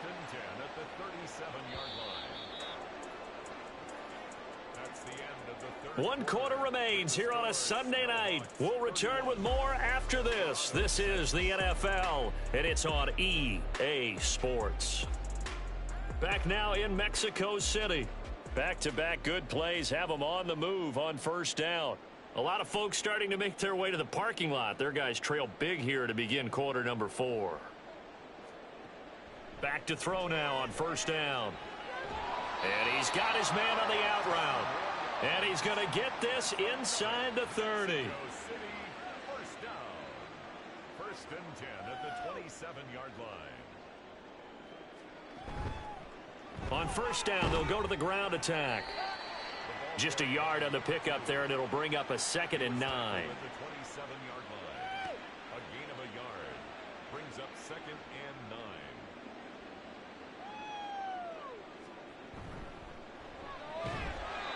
and 10 at the 37-yard line. That's the end of the 3rd. 1 quarter remains here on a Sunday night. We'll return with more after this. This is the NFL, and it's on EA Sports. Back now in Mexico City. Back-to-back good plays have them on the move on first down. A lot of folks starting to make their way to the parking lot. Their guys trail big here to begin quarter number 4. Back to throw now on first down. And he's got his man on the out route. And he's going to get this inside the 30. First down. 1st and 10 at the 27-yard line. On first down, they'll go to the ground attack. Just a yard on the pickup there, and it'll bring up a 2nd and 9. At the 27-yard line. A gain of a yard. Brings up 2nd and 9.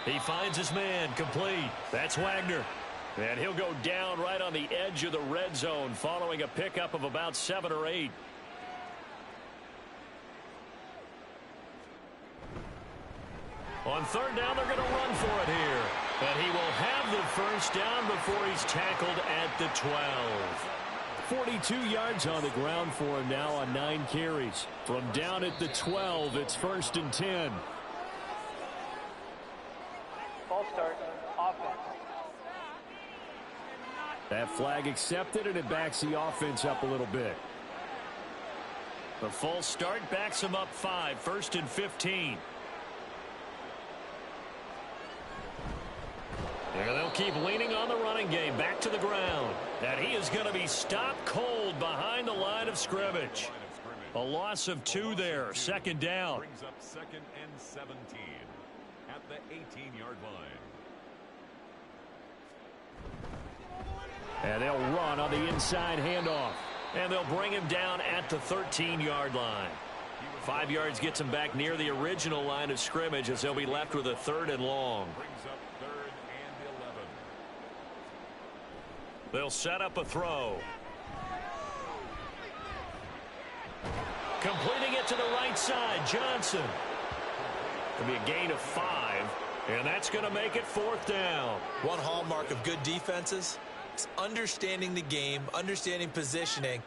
He finds his man, complete. That's Wagner. And he'll go down right on the edge of the red zone following a pickup of about 7 or 8. On third down, they're going to run for it here. And he will have the first down before he's tackled at the 12. 42 yards on the ground for him now on 9 carries. From down at the 12, it's 1st and 10. False start, offense. That flag accepted, and it backs the offense up a little bit. The false start backs him up 5, 1st and 15. And they'll keep leaning on the running game. Back to the ground. And he is going to be stopped cold behind the line of scrimmage. A loss of 2 there. 2nd down. Brings up 2nd and 17 at the 18-yard line. And they'll run on the inside handoff. And they'll bring him down at the 13-yard line. 5 yards gets him back near the original line of scrimmage as they'll be left with a 3rd and long. Brings up 3rd and 11. They'll set up a throw. Completing it to the right side, Johnson. It'll be a gain of 5, and that's going to make it 4th down. One hallmark of good defenses is understanding the game, understanding positioning,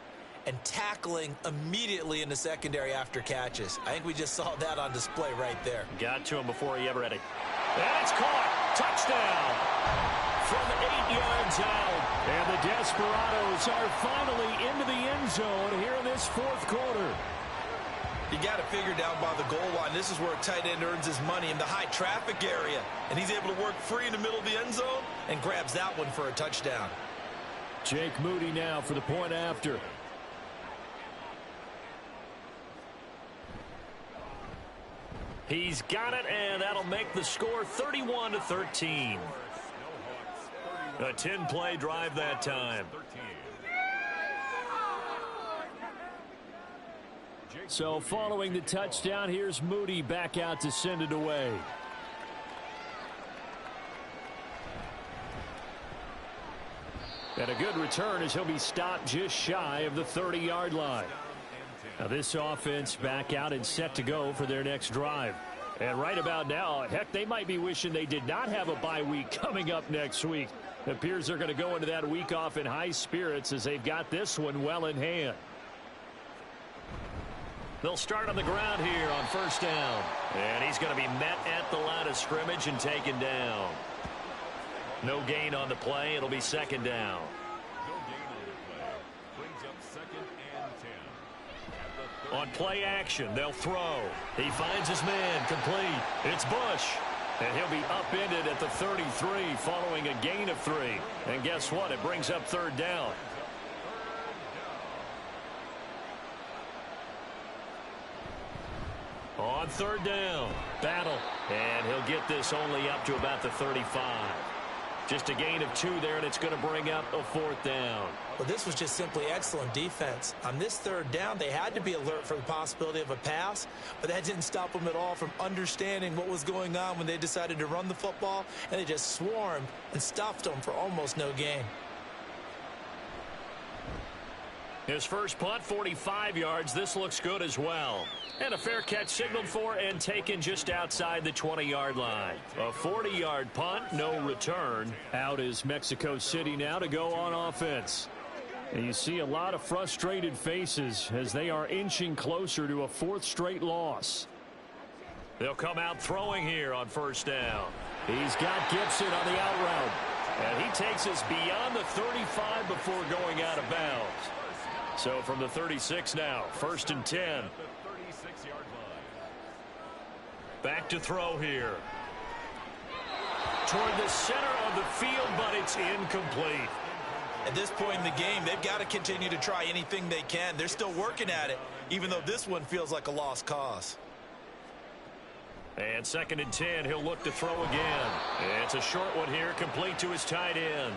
and tackling immediately in the secondary after catches. I think we just saw that on display right there. Got to him before he ever had it. And it's caught. Touchdown. From 8 yards out. And the Desperados are finally into the end zone here in this 4th quarter. You got to figure down by the goal line. This is where a tight end earns his money in the high traffic area. And he's able to work free in the middle of the end zone and grabs that one for a touchdown. Jake Moody now for the point after. He's got it, and that'll make the score 31-13. A 10-play drive that time. So following the touchdown, here's Moody back out to send it away. And a good return as he'll be stopped just shy of the 30-yard line. Now this offense back out and set to go for their next drive. And right about now, heck, they might be wishing they did not have a bye week coming up next week. It appears they're going to go into that week off in high spirits as they've got this one well in hand. They'll start on the ground here on 1st down. And he's going to be met at the line of scrimmage and taken down. No gain on the play. It'll be 2nd down. No gain on the play. Brings up 2nd and 10. On play action, they'll throw. He finds his man, complete. It's Bush. And he'll be upended at the 33 following a gain of 3. And guess what? It brings up 3rd down. On 3rd down, battle. And he'll get this only up to about the 35. Just a gain of 2 there, and it's going to bring up a 4th down. Well, this was just simply excellent defense. On this 3rd down, they had to be alert for the possibility of a pass, but that didn't stop them at all from understanding what was going on when they decided to run the football, and they just swarmed and stuffed them for almost no gain. His first punt, 45 yards. This looks good as well. And a fair catch signaled for and taken just outside the 20-yard line. A 40-yard punt, no return. Out is Mexico City now to go on offense. And you see a lot of frustrated faces as they are inching closer to a 4th straight loss. They'll come out throwing here on 1st down. He's got Gibson on the out route. And he takes us beyond the 35 before going out of bounds. So from the 36 now, 1st and 10. Back to throw here. Toward the center of the field, but it's incomplete. At this point in the game, they've got to continue to try anything they can. They're still working at it, even though this one feels like a lost cause. And 2nd and 10, he'll look to throw again. It's a short one here, complete to his tight end.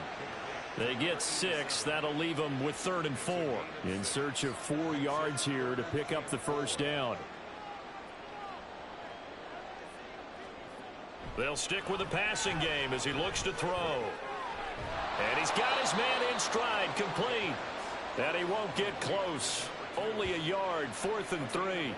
They get 6. That'll leave them with 3rd and 4. In search of 4 yards here to pick up the 1st down. They'll stick with the passing game as he looks to throw. And he's got his man in stride, complete. And he won't get close. Only a yard, 4th and 3.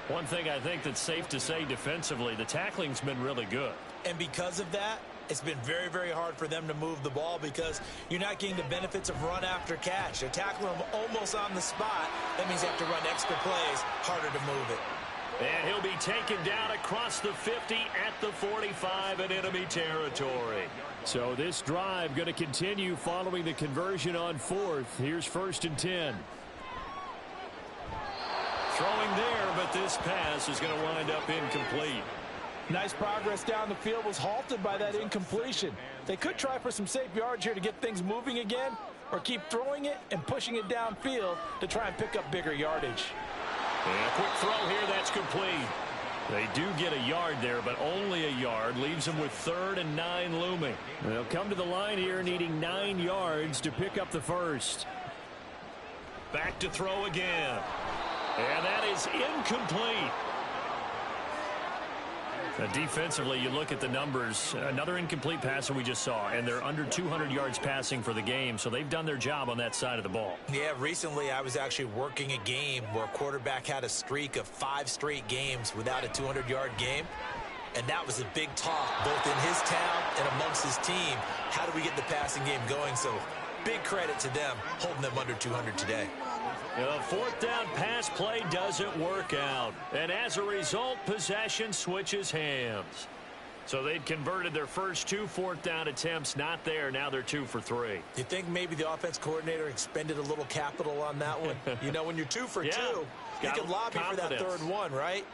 One thing I think that's safe to say defensively, the tackling's been really good. And because of that, it's been very, very hard for them to move the ball because you're not getting the benefits of run after catch. They're tackling them almost on the spot. That means they have to run extra plays, harder to move it. And he'll be taken down across the 50 at the 45 in enemy territory. So this drive going to continue following the conversion on 4th. Here's 1st and 10. Throwing there, but this pass is going to wind up incomplete. Nice progress down the field was halted by that incompletion. They could try for some safe yards here to get things moving again, or keep throwing it and pushing it downfield to try and pick up bigger yardage. And a quick throw here, that's complete. They do get a yard there, but only a yard. Leaves them with 3rd and 9 looming. They'll come to the line here needing 9 yards to pick up the first. Back to throw again. And that is incomplete. Defensively, you look at the numbers. Another incomplete pass that we just saw, and they're under 200 yards passing for the game, so they've done their job on that side of the ball. Yeah, recently I was actually working a game where a quarterback had a streak of 5 straight games without a 200-yard game, and that was a big talk both in his town and amongst his team. How do we get the passing game going? So big credit to them holding them under 200 today. The 4th down pass play doesn't work out. And as a result, possession switches hands. So they'd converted their first 2 4th down attempts. Not there. Now they're 2 for 3. You think maybe the offense coordinator expended a little capital on that one? You know, when you're 2 for 2, you can lobby for that 3rd one, right?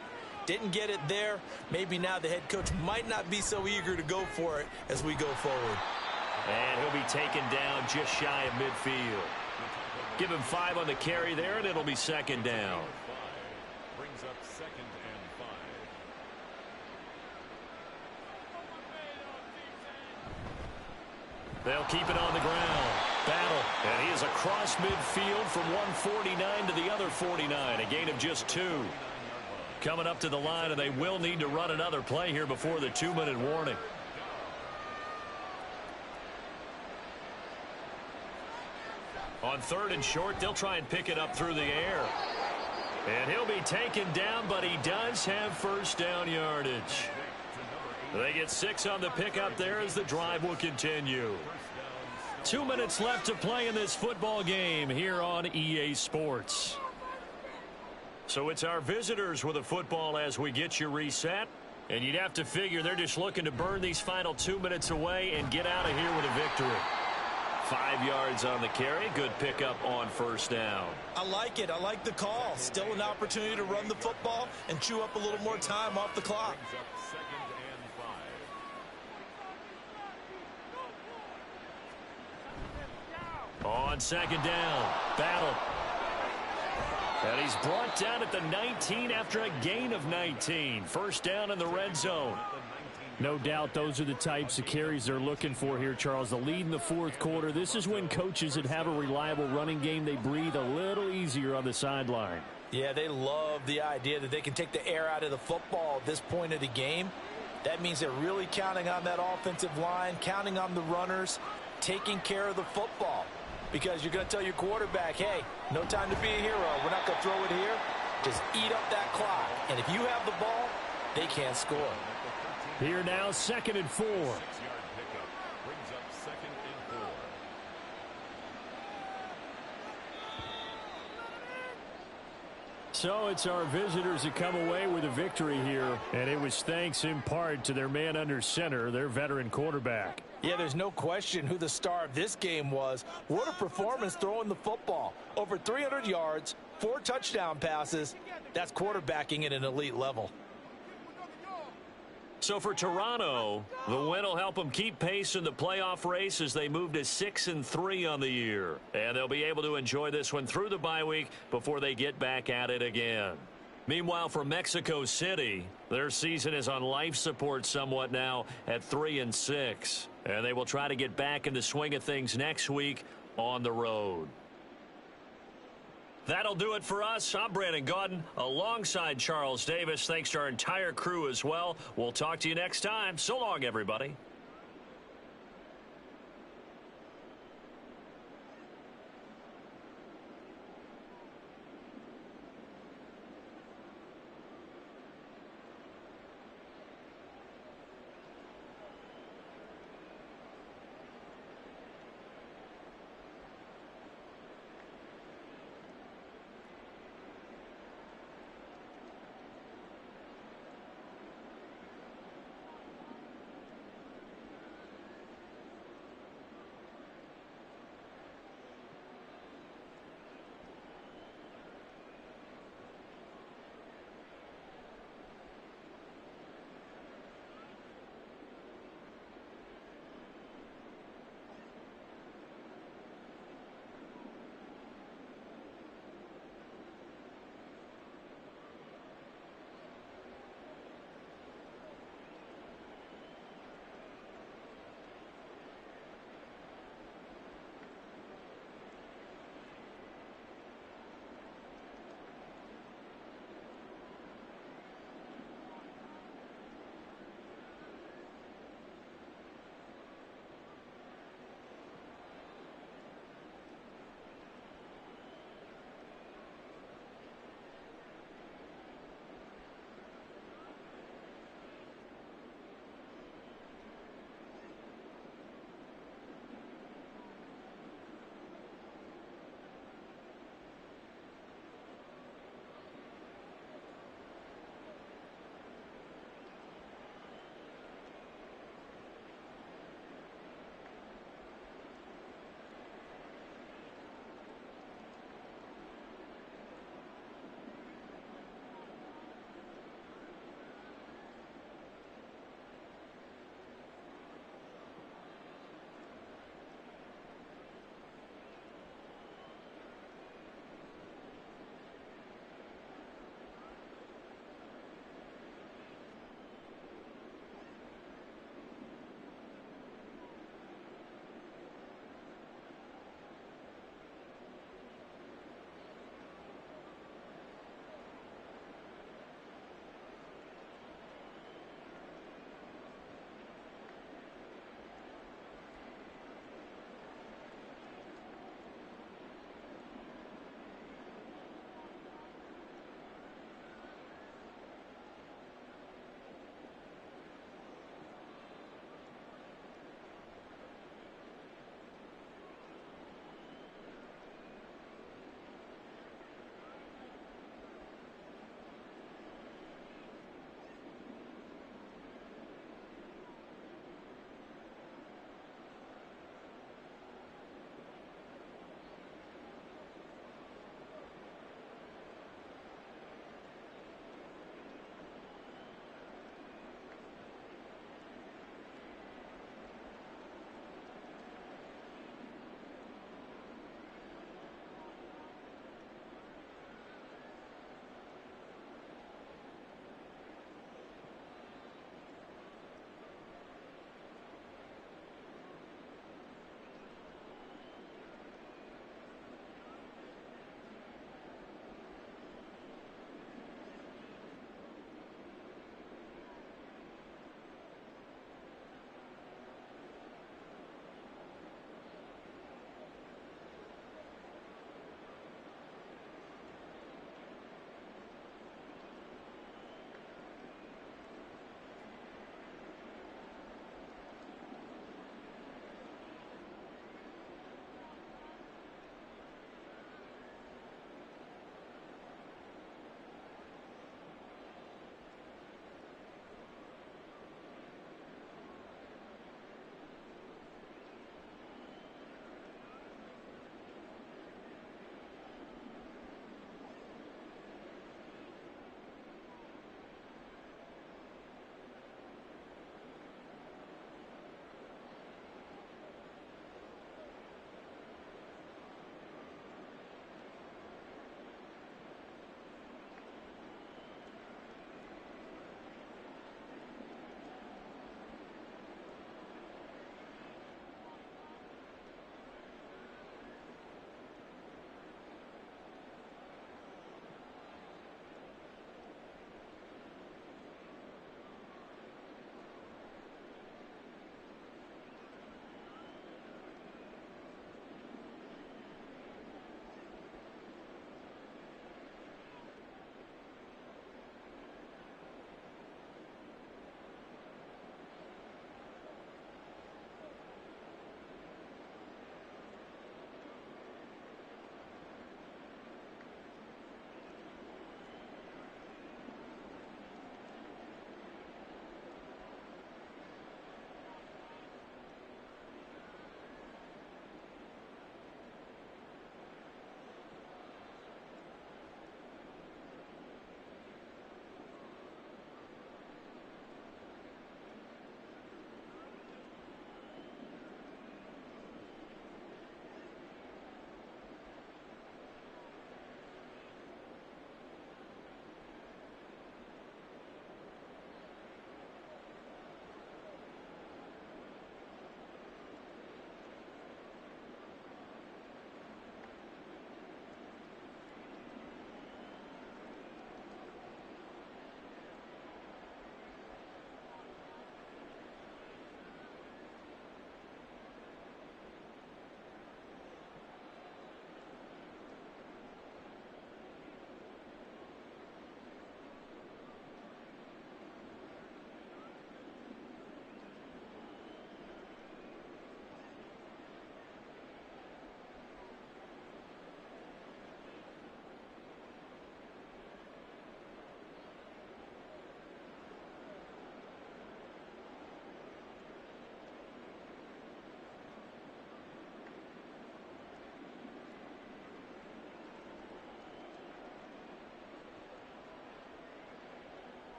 Didn't get it there. Maybe now the head coach might not be so eager to go for it as we go forward. And he'll be taken down just shy of midfield. Give him 5 on the carry there, and it'll be 2nd down. Brings up 2nd and 5. They'll keep it on the ground. Battle. And he is across midfield from 149 to the other 49. A gain of just 2. Coming up to the line, and they will need to run another play here before the 2-minute warning. On 3rd and short, they'll try and pick it up through the air. And he'll be taken down, but he does have 1st down yardage. They get 6 on the pickup there as the drive will continue. 2 minutes left to play in this football game here on EA Sports. So it's our visitors with a football as we get you reset. And you'd have to figure they're just looking to burn these final 2 minutes away and get out of here with a victory. 5 yards on the carry. Good pickup on 1st down. I like it. I like the call. Still an opportunity to run the football and chew up a little more time off the clock. On 2nd down, Battle. And he's brought down at the 19 after a gain of 19. 1st down in the red zone. No doubt those are the types of carries they're looking for here, Charles. The lead in the 4th quarter. This is when coaches that have a reliable running game, they breathe a little easier on the sideline. Yeah, they love the idea that they can take the air out of the football at this point of the game. That means they're really counting on that offensive line, counting on the runners, taking care of the football. Because you're going to tell your quarterback, hey, no time to be a hero. We're not going to throw it here. Just eat up that clock. And if you have the ball, they can't score. Here now, 2nd and 4. 6-yard pickup brings up 2nd and 4. So it's our visitors that come away with a victory here. And it was thanks in part to their man under center, their veteran quarterback. Yeah, there's no question who the star of this game was. What a performance throwing the football. Over 300 yards, 4 touchdown passes. That's quarterbacking at an elite level. So for Toronto, the win will help them keep pace in the playoff race as they move to 6-3 on the year. And they'll be able to enjoy this one through the bye week before they get back at it again. Meanwhile, for Mexico City, their season is on life support somewhat now at 3-6. And they will try to get back in the swing of things next week on the road. That'll do it for us. I'm Brandon Gaudin alongside Charles Davis. Thanks to our entire crew as well. We'll talk to you next time. So long, everybody.